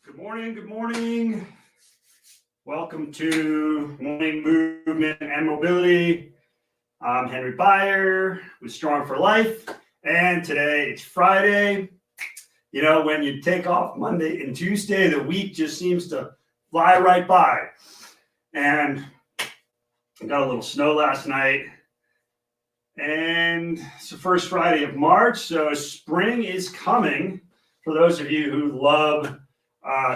Good morning, good morning. Welcome to Morning Movement and Mobility. I'm Henry Byer with Strong for Life, and today it's Friday. You know, when you take off Monday and Tuesday, the week just seems to fly right by. And I got a little snow last night, and it's the first Friday of March, so spring is coming for those of you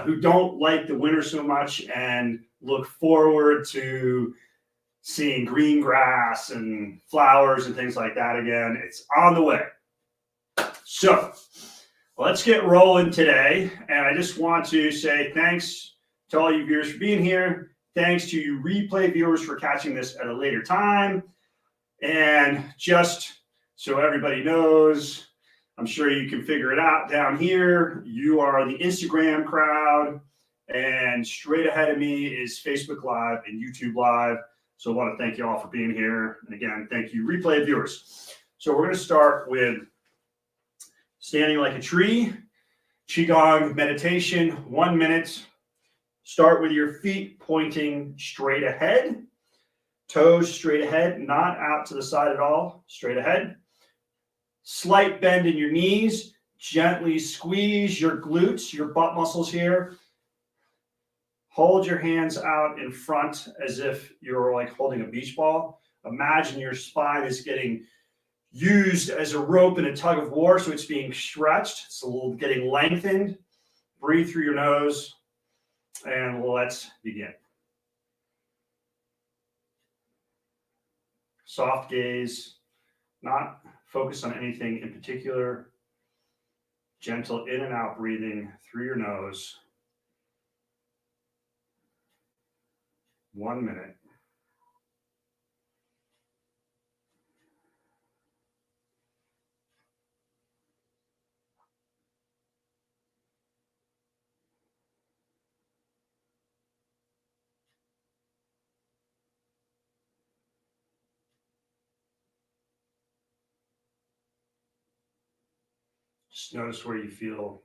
who don't like the winter so much and look forward to seeing green grass and flowers and things like that again. It's on the way. So let's get rolling today. And I just want to say thanks to all you viewers for being here. Thanks to you replay viewers for catching this at a later time. And just so everybody knows, I'm sure you can figure it out down here. You are the Instagram crowd, and straight ahead of me is Facebook Live and YouTube Live. So I want to thank you all for being here. And again, thank you, replay viewers. So we're going to start with standing like a tree, Qigong meditation, 1 minute. Start with your feet pointing straight ahead, toes straight ahead, not out to the side at all, straight ahead. Slight bend in your knees, gently squeeze your glutes, your butt muscles here. Hold your hands out in front as if you're like holding a beach ball. Imagine your spine is getting used as a rope in a tug of war, so it's being stretched. It's a little getting lengthened. Breathe through your nose, and let's begin. Soft gaze, not focus on anything in particular. Gentle in and out breathing through your nose. 1 minute. Just notice where you feel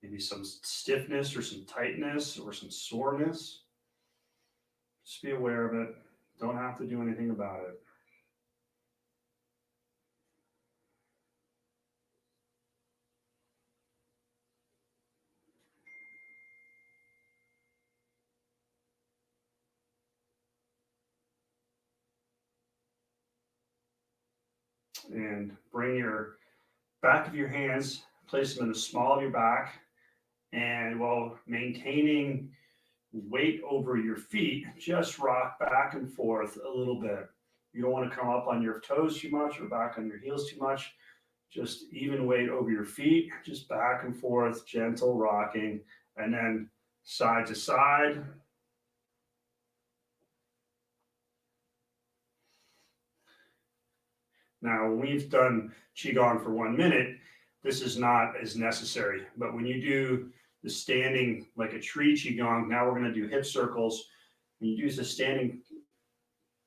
maybe some stiffness or some tightness or some soreness. Just be aware of it. Don't have to do anything about it. And bring your back of your hands, place them in the small of your back, and while maintaining weight over your feet, just rock back and forth a little bit. You don't want to come up on your toes too much or back on your heels too much. Just even weight over your feet, just back and forth, gentle rocking, and then side to side. Now, when we've done Qigong for 1 minute, this is not as necessary. But when you do the standing like a tree Qigong, now we're going to do hip circles. When you do the standing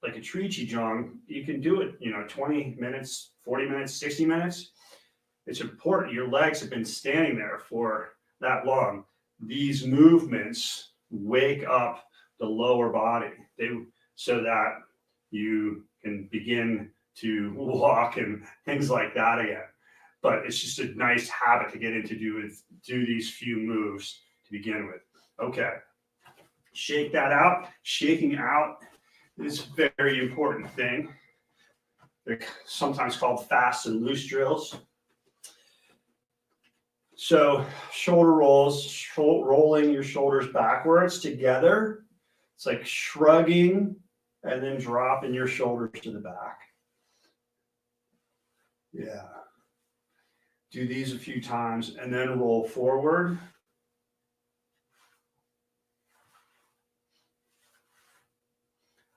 like a tree Qigong, you can do it, 20 minutes, 40 minutes, 60 minutes. It's important. Your legs have been standing there for that long. These movements wake up the lower body so that you can begin to walk and things like that again. But it's just a nice habit to get into, do these few moves to begin with. Okay. Shake that out. Shaking out is a very important thing. They're sometimes called fast and loose drills. So shoulder rolls, rolling your shoulders backwards together. It's like shrugging and then dropping your shoulders to the back. Yeah. Do these a few times and then roll forward.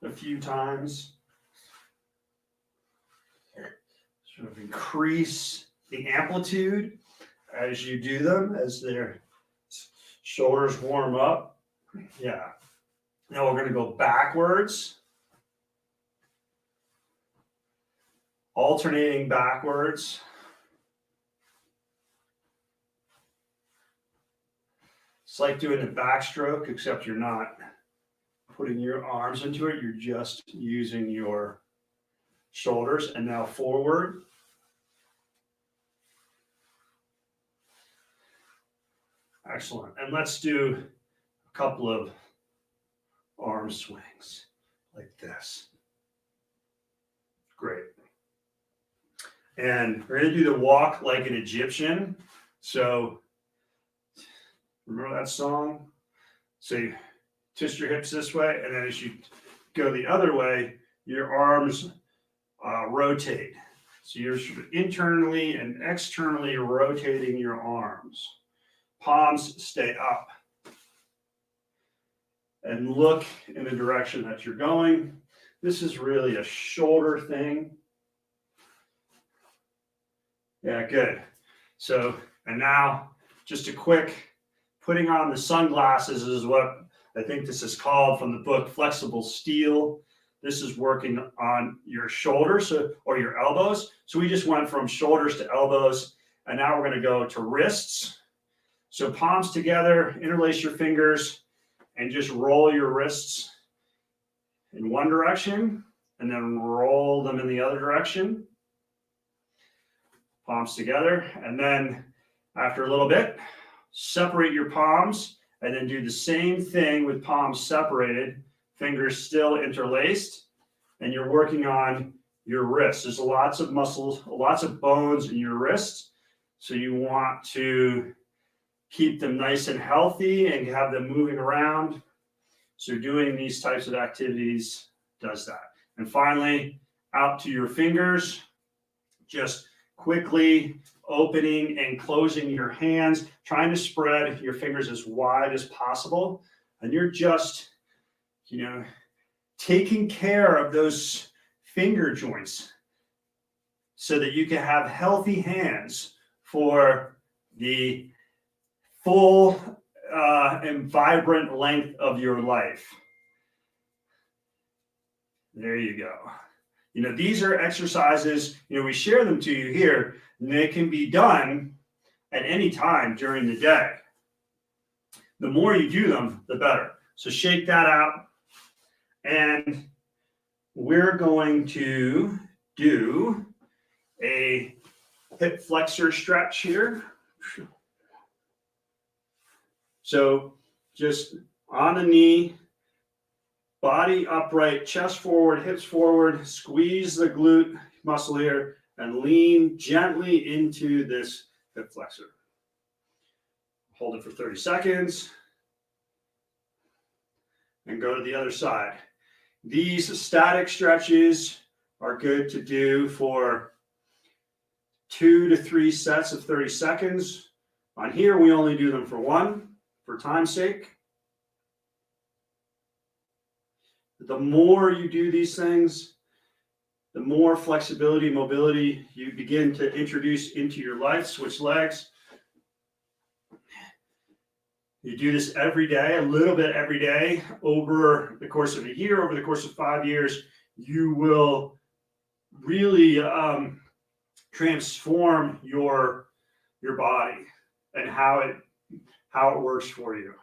A few times. Sort of increase the amplitude as you do them, as their shoulders warm up. Yeah. Now we're going to go backwards. Alternating backwards. It's like doing a backstroke, except you're not putting your arms into it. You're just using your shoulders. And now forward. Excellent. And let's do a couple of arm swings like this. Great. And we're going to do the walk like an Egyptian. So remember that song? So you twist your hips this way, and then as you go the other way, your arms rotate. So you're sort of internally and externally rotating your arms. Palms stay up. And look in the direction that you're going. This is really a shoulder thing. Yeah, good. So, and now just a quick putting on the sunglasses is what I think this is called from the book Flexible Steel. This is working on your shoulders or your elbows. So we just went from shoulders to elbows, and now we're going to go to wrists. So palms together, interlace your fingers, and just roll your wrists in one direction, and then roll them in the other direction. Palms together, and then after a little bit, separate your palms, and then do the same thing with palms separated, fingers still interlaced, and you're working on your wrists. There's lots of muscles, lots of bones in your wrists, so you want to keep them nice and healthy and have them moving around. So doing these types of activities does that. And finally, out to your fingers, just quickly opening and closing your hands, trying to spread your fingers as wide as possible. And you're just, taking care of those finger joints so that you can have healthy hands for the full and vibrant length of your life. There you go. These are exercises, we share them to you here, and they can be done at any time during the day. The more you do them, the better. So shake that out. And we're going to do a hip flexor stretch here. So just on the knee, body upright, chest forward, hips forward, squeeze the glute muscle here and lean gently into this hip flexor. Hold it for 30 seconds and go to the other side. These static stretches are good to do for 2 to 3 sets of 30 seconds. On here, we only do them for 1 for time's sake. The more you do these things, the more flexibility, mobility you begin to introduce into your life. Switch legs. You do this every day, a little bit every day, over the course of a year, over the course of 5 years, you will really transform your body and how it works for you.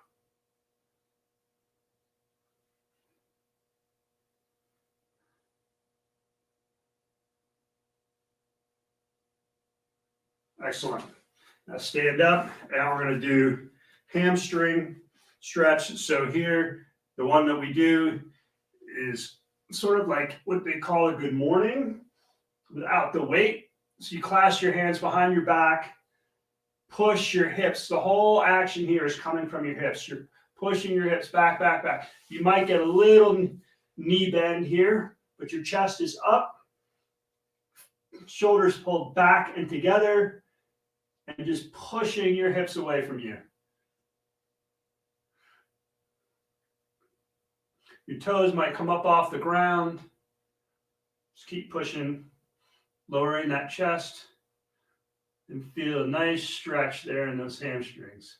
Excellent. Now stand up, and we're going to do hamstring stretch. So here, the one that we do is sort of like what they call a good morning without the weight. So you clasp your hands behind your back, push your hips. The whole action here is coming from your hips. You're pushing your hips back, back, back. You might get a little knee bend here, but your chest is up, shoulders pulled back and together, and just pushing your hips away from you. Your toes might come up off the ground. Just keep pushing, lowering that chest, and feel a nice stretch there in those hamstrings.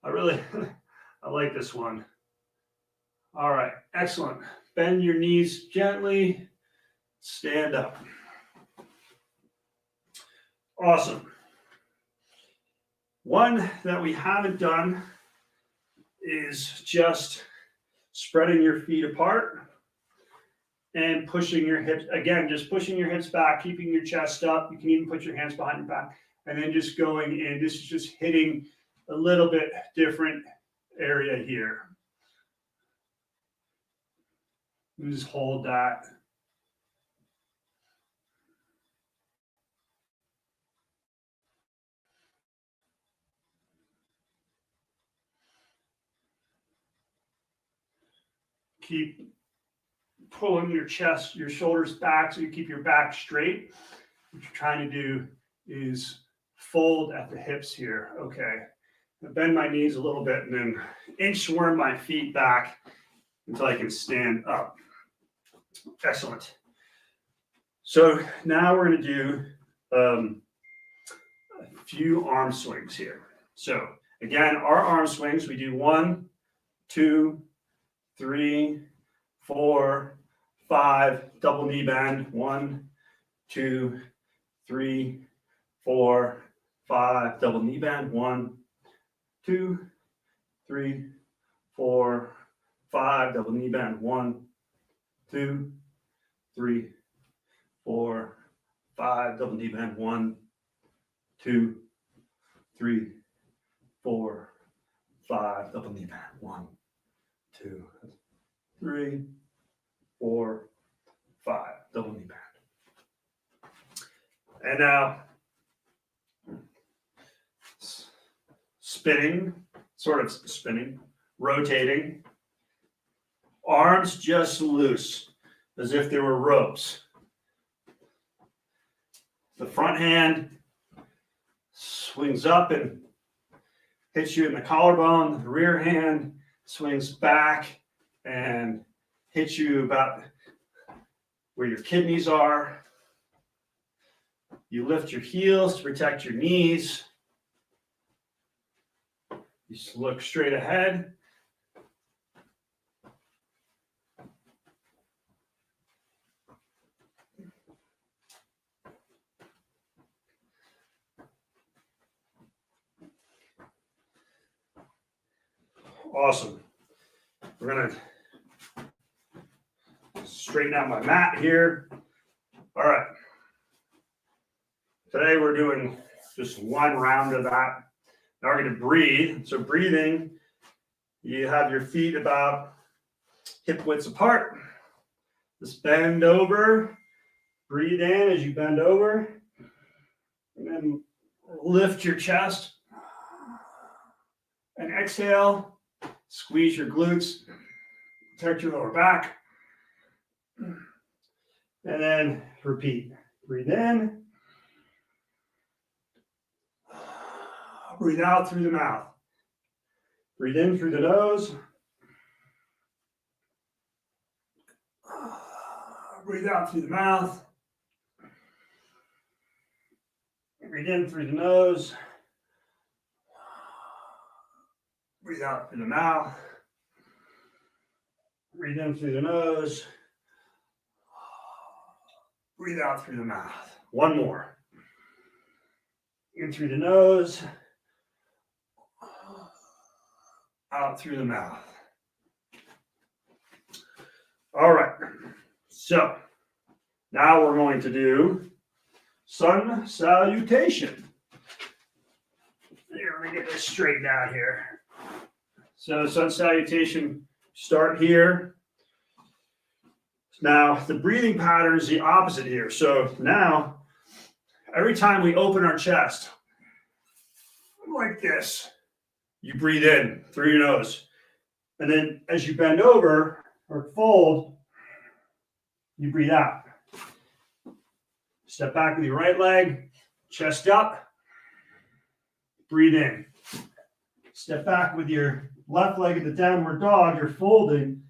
I like this one. All right, excellent. Bend your knees gently. Stand up. Awesome. One that we haven't done is just spreading your feet apart and pushing your hips, again, just pushing your hips back, keeping your chest up. You can even put your hands behind your back and then just going in. This is just hitting a little bit different area here. You just hold that. Keep pulling your chest, your shoulders back so you keep your back straight. What you're trying to do is fold at the hips here. Okay. I bend my knees a little bit and then inchworm my feet back until I can stand up. Excellent. So now we're going to do a few arm swings here. So again, our arm swings, we do 1, 2, 3, 4, 5, double knee bend. 1, 2, 3, 4, 5, double knee bend. 1, 2, 3, 4, 5, double knee bend. 1, 2, 3, 4, 5, double knee bend. 1, 2, 3, 4, 5, double knee bend. 1, 2, 3, 4, 5, double knee bend. And now spinning, sort of spinning, rotating, arms just loose as if they were ropes. The front hand swings up and hits you in the collarbone. The rear hand swings back and hits you about where your kidneys are. You lift your heels to protect your knees. You just look straight ahead. Awesome. We're going to straighten out my mat here. All right. Today we're doing just one round of that. Now we're going to breathe. So breathing, you have your feet about hip widths apart. Just bend over. Breathe in as you bend over. And then lift your chest. And exhale. Squeeze your glutes. Protect your lower back. And then repeat. Breathe in. Breathe out through the mouth. Breathe in through the nose. Breathe out through the mouth. Breathe in through the nose. Breathe out through the mouth. Breathe in through the nose. Breathe out through the mouth. One more. In through the nose. Out through the mouth. All right. So now we're going to do sun salutation. Here, let me get this straightened out here. So sun salutation, start here. Now the breathing pattern is the opposite here. So now every time we open our chest, like this, you breathe in through your nose. And then as you bend over or fold, you breathe out. Step back with your right leg, chest up, breathe in. Step back with your left leg in the downward dog, you're folding,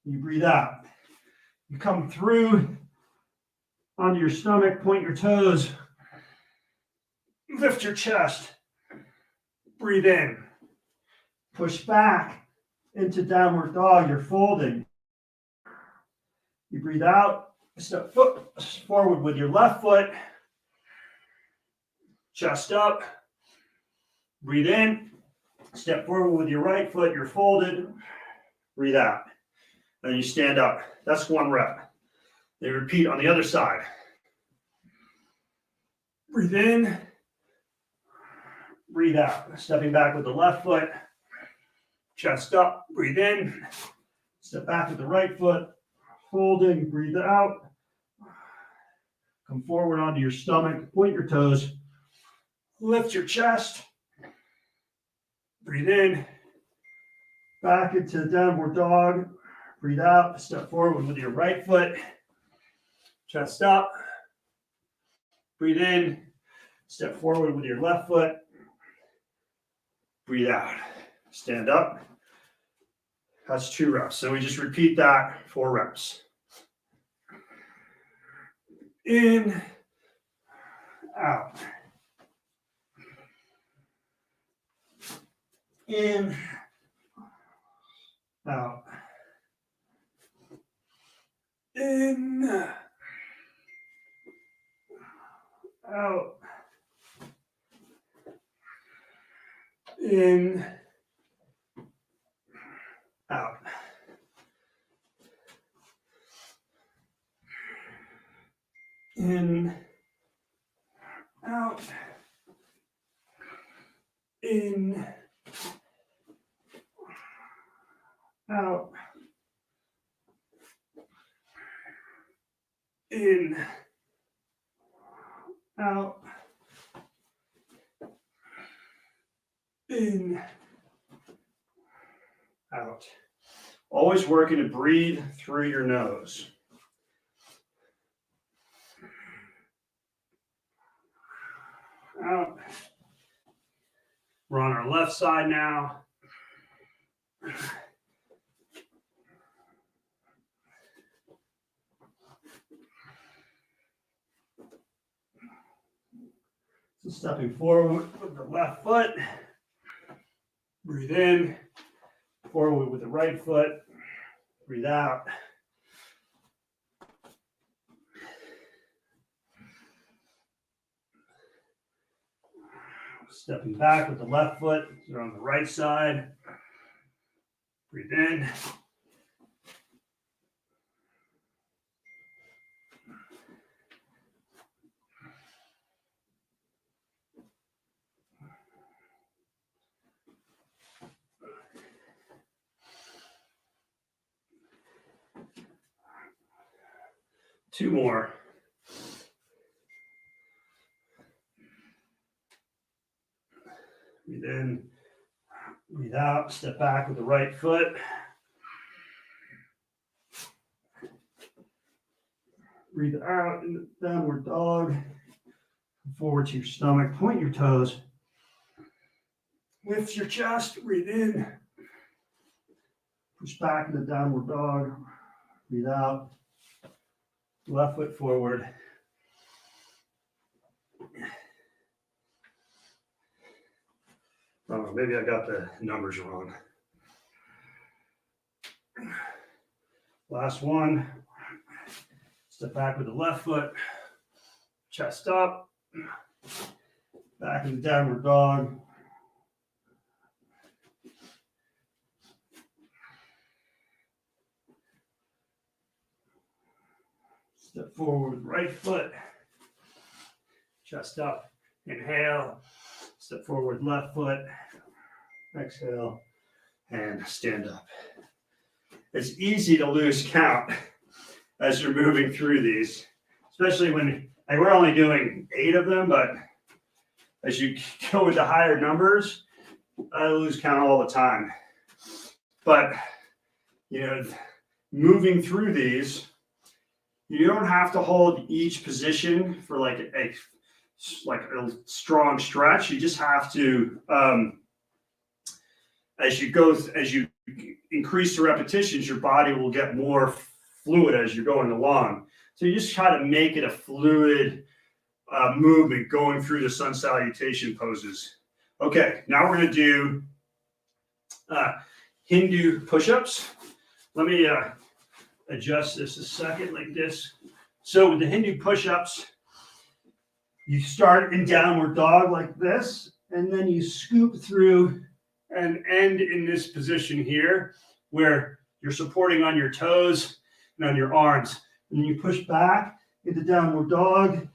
you breathe out. You come through onto your stomach, point your toes, lift your chest, breathe in. Push back into downward dog, you're folding. You breathe out, step foot forward with your left foot, chest up, breathe in, Step forward with your right foot, you're folded. Breathe out. Then you stand up. That's 1 rep. Then repeat on the other side. Breathe in. Breathe out. Stepping back with the left foot. Chest up. Breathe in. Step back with the right foot. Folding. Breathe out. Come forward onto your stomach. Point your toes. Lift your chest. Breathe in. Back into downward dog. Breathe out. Step forward with your right foot. Chest up. Breathe in. Step forward with your left foot. Breathe out. Stand up. That's 2 reps. So we just repeat that 4 reps. In. Out. In. Out. In. Out. In. Out. In. Out. In. Out. In. Out. In. Out. Always working to breathe through your nose. Out. We're on our left side now. So stepping forward with the left foot. Breathe in. Forward with the right foot. Breathe out. Stepping back with the left foot. You're on the right side. Breathe in. Two more. Breathe in, breathe out, step back with the right foot. Breathe out in the downward dog. Forward to your stomach, point your toes. Lift your chest, breathe in. Push back in the downward dog. Breathe out. Left foot forward. Oh, maybe I got the numbers wrong. Last one. Step back with the left foot. Chest up. Back in the downward dog. Step forward with right foot. Chest up. Inhale. Step forward, left foot. Exhale. And stand up. It's easy to lose count as you're moving through these, especially when, like, we're only doing 8 of them, but as you go into higher numbers, I lose count all the time. But, you know, moving through these, you don't have to hold each position for like a strong stretch. You just have to, as you increase the repetitions, your body will get more fluid as you're going along. So you just try to make it a fluid movement going through the sun salutation poses. Okay, now we're going to do Hindu push-ups. Let me adjust this a second like this. So with the Hindu push-ups, you start in downward dog like this, and then you scoop through and end in this position here where you're supporting on your toes and on your arms. And you push back into downward dog,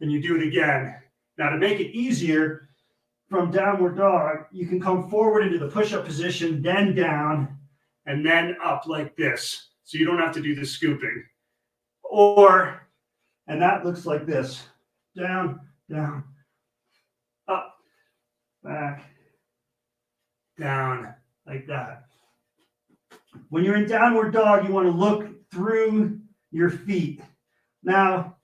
and you do it again. Now, to make it easier, from downward dog, you can come forward into the push-up position, then down, and then up like this. So you don't have to do the scooping. Or, and that looks like this. Down, down, up, back, down, like that. When you're in downward dog, you want to look through your feet. Now,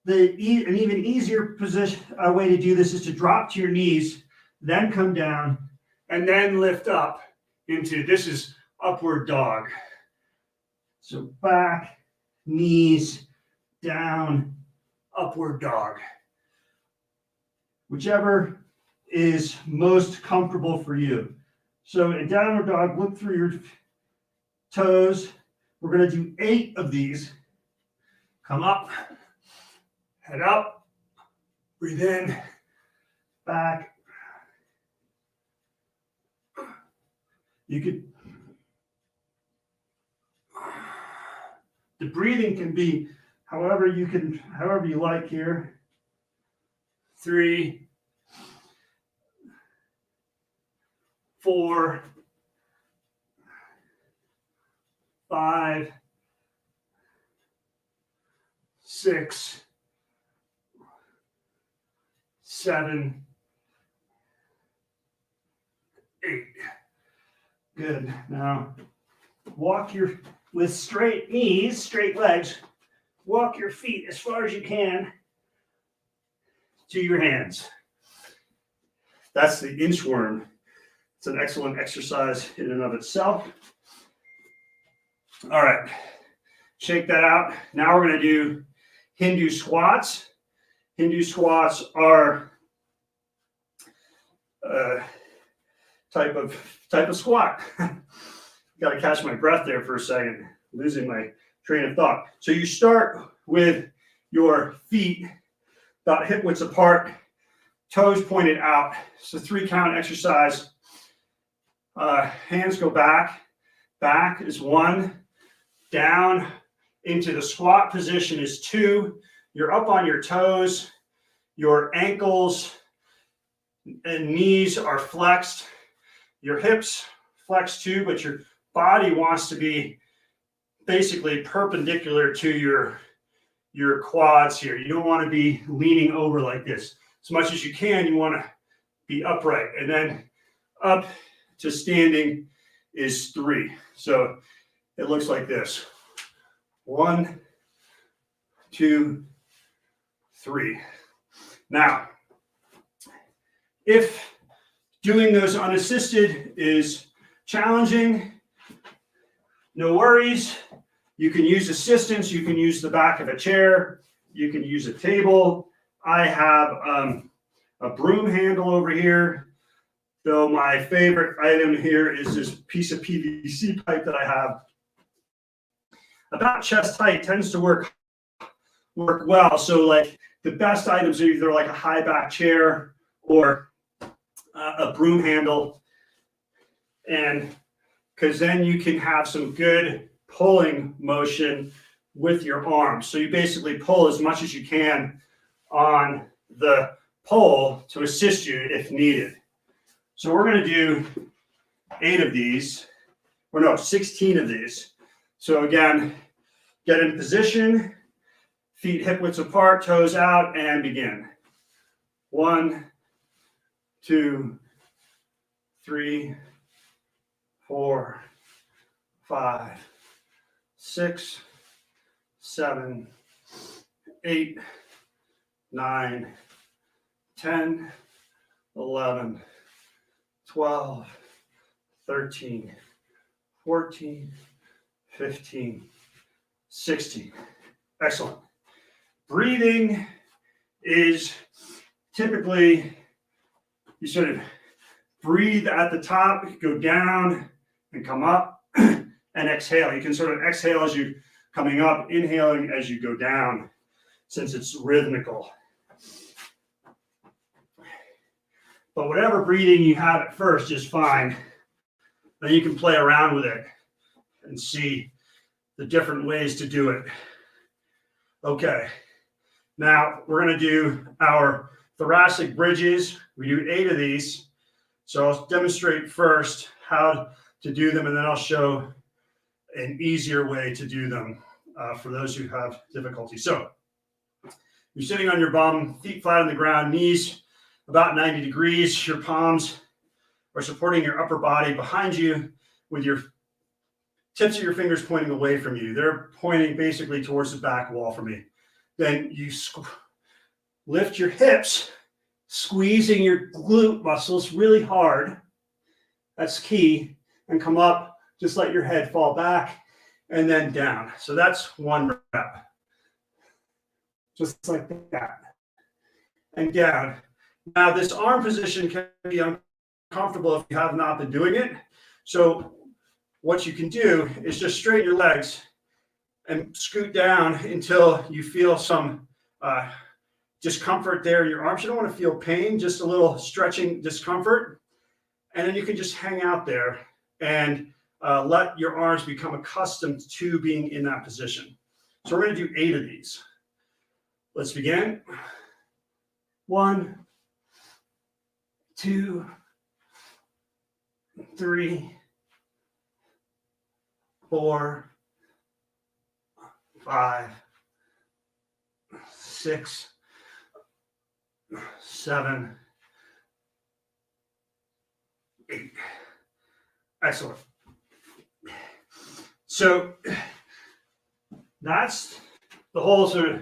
an even easier position, way to do this is to drop to your knees, then come down, and then lift up into, this is upward dog. So back, knees, down, upward dog. Whichever is most comfortable for you. So in downward dog, look through your toes. We're going to do 8 of these. Come up, head up, breathe in, back. You could, the breathing can be however you like here. 3, 4, 5, 6, 7, 8. Good. Now, with straight knees, straight legs, walk your feet as far as you can to your hands. That's the inchworm. It's an excellent exercise in and of itself. All right, shake that out. Now we're going to do Hindu squats. Hindu squats are type of squat. Got to catch my breath there for a second, losing my train of thought. So you start with your feet about hip widths apart, toes pointed out. It's a 3-count exercise. Hands go back. Back is 1. Down into the squat position is 2. You're up on your toes. Your ankles and knees are flexed. Your hips flex too, but your body wants to be basically perpendicular to your quads here. You don't want to be leaning over like this. As much as you can, you want to be upright. And then up to standing is 3. So it looks like this. 1, 2, 3. Now, if doing those unassisted is challenging, no worries. You can use assistance. You can use the back of a chair. You can use a table. I have a broom handle over here, though my favorite item here is this piece of PVC pipe that I have. About chest height tends to work well. So like the best items are either like a high back chair or a broom handle, and because then you can have some good pulling motion with your arms. So you basically pull as much as you can on the pole to assist you if needed. So we're going to do 8 of these, or no, 16 of these. So again, get in position, feet hip widths apart, toes out, and begin. 1, 2, 3, 4, 5, 6, 7, 8, 9, 10, 11, 12, 13, 14, 15, 16. Excellent. Breathing is typically, you sort of breathe at the top, go down and come up, and exhale. You can sort of exhale as you're coming up, inhaling as you go down, since it's rhythmical. But whatever breathing you have at first is fine. Then you can play around with it and see the different ways to do it. Okay, now we're going to do our thoracic bridges. We do 8 of these. So I'll demonstrate first how to do them, and then I'll show an easier way to do them for those who have difficulty. So you're sitting on your bum, feet flat on the ground, knees about 90 degrees. Your palms are supporting your upper body behind you with your tips of your fingers pointing away from you. They're pointing basically towards the back wall for me. Then you lift your hips, squeezing your glute muscles really hard. That's key. And come up, just let your head fall back and then down. So that's 1 rep. Just like that. And down. Now this arm position can be uncomfortable if you have not been doing it. So what you can do is just straighten your legs and scoot down until you feel some discomfort there in your arms. You don't want to feel pain, just a little stretching discomfort. And then you can just hang out there and let your arms become accustomed to being in that position. So we're going to do 8 of these. Let's begin. 1, 2, 3, 4, 5, 6, 7, 8. Excellent. So that's the whole sort of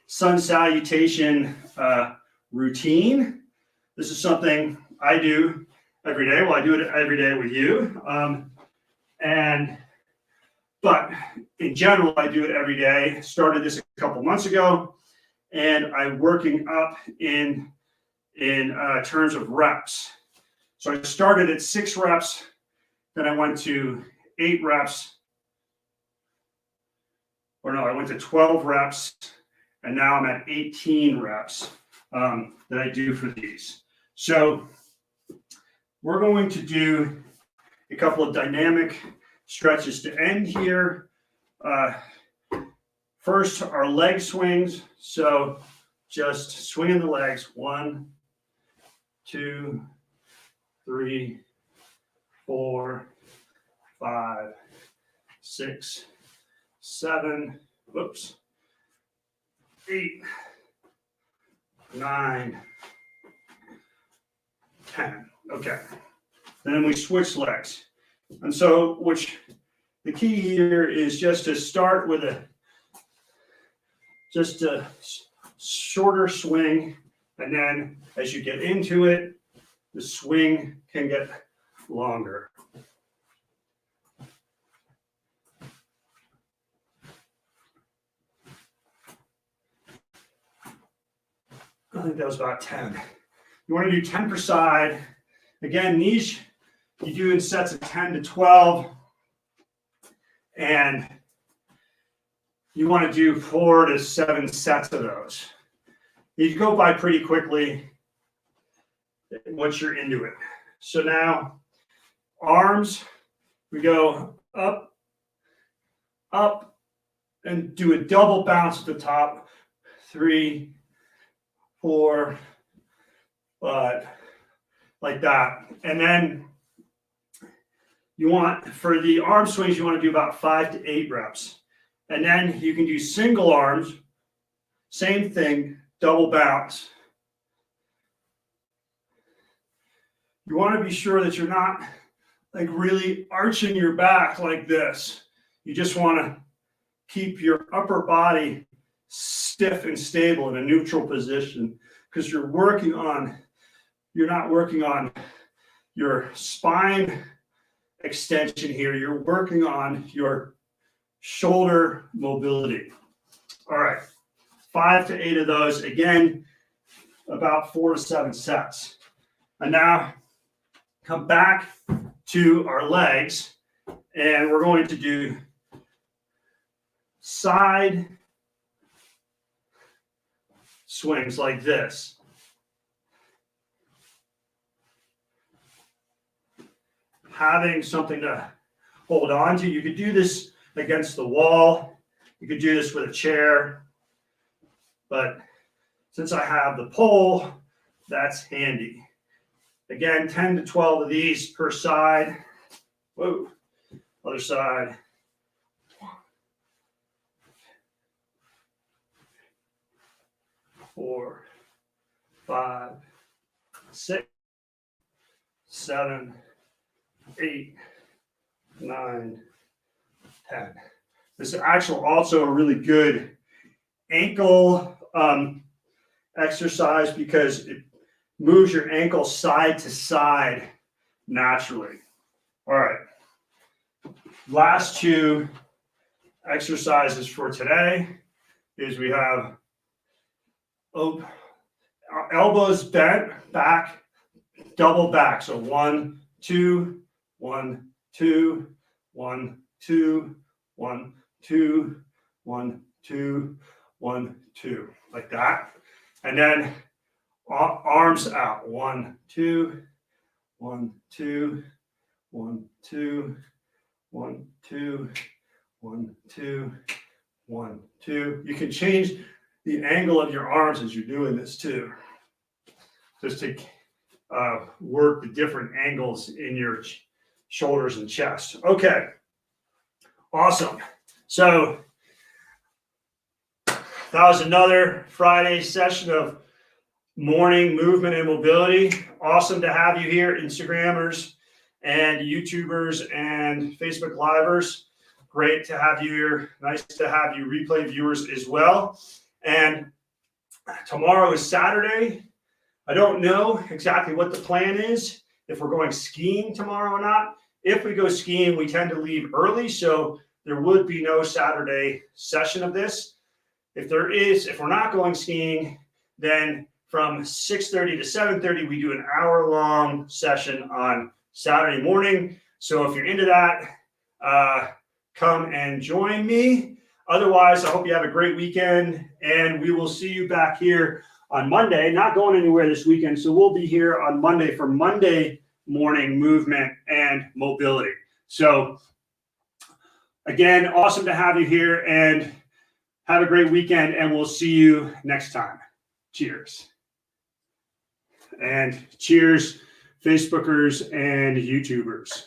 sun salutation routine. This is something I do every day. Well, I do it every day with you. But in general, I do it every day. Started this a couple months ago, and I'm working up in terms of reps. So I started at 6 reps, then I went to 8 reps, or no, I went to 12 reps, and now I'm at 18 reps that I do for these. So we're going to do a couple of dynamic stretches to end here. First, our leg swings. So just swinging the legs. 1, 2, 3, 4, 5, 6, 7, whoops, 8, 9, 10. Okay. Then we switch legs. And so, the key here is just to start with a shorter swing, and then as you get into it, the swing can get longer. I think that was about 10. You want to do 10 per side. Again, these you do in sets of 10 to 12. And you want to do 4 to 7 sets of those. You go by pretty quickly once you're into it. So now, arms, we go up, up, and do a double bounce at the top. 3, 4, 5, like that. And then you want, for the arm swings, you want to do about 5 to 8 reps. And then you can do single arms, same thing, double bounce. You want to be sure that you're not like really arching your back like this. You just want to keep your upper body stiff and stable in a neutral position, because you're not working on your spine extension here. You're working on your shoulder mobility. All right, 5 to 8 of those. Again, about 4 to 7 sets. And now come back to our legs, and we're going to do side swings like this. having something to hold on to. You could do this against the wall. You could do this with a chair. But since I have the pole, that's handy. Again, 10 to 12 of these per side. Whoa, other side. 4, 5, 6, 7, 8, 9, 10. This is actually also a really good ankle exercise because it moves your ankle side to side naturally. All right. Last 2 exercises for today is we have elbows bent back, double back. So 1, 2, 1, 2, 1, 2, 1, 2, 1, 2, 1, 2, like that. And then arms out. 1, 2, 1, 2, 1, 2, 1, 2, 1, 2, 1, 2. You can change the angle of your arms as you're doing this too, just to work the different angles in your shoulders and chest. Okay, awesome. So that was another Friday session of morning movement and mobility. Awesome to have you here, Instagrammers and YouTubers and Facebook Livers. Great to have you here. Nice to have you replay viewers as well. And tomorrow is Saturday. I don't know exactly what the plan is, if we're going skiing tomorrow or not. If we go skiing, we tend to leave early, so there would be no Saturday session of this. If we're not going skiing, then from 6:30 to 7:30, we do an hour-long session on Saturday morning. So if you're into that, come and join me. Otherwise, I hope you have a great weekend, and we will see you back here on Monday. Not going anywhere this weekend, so we'll be here on Monday for Monday morning movement and mobility. So again, awesome to have you here, and have a great weekend, and we'll see you next time. Cheers. And cheers, Facebookers and YouTubers.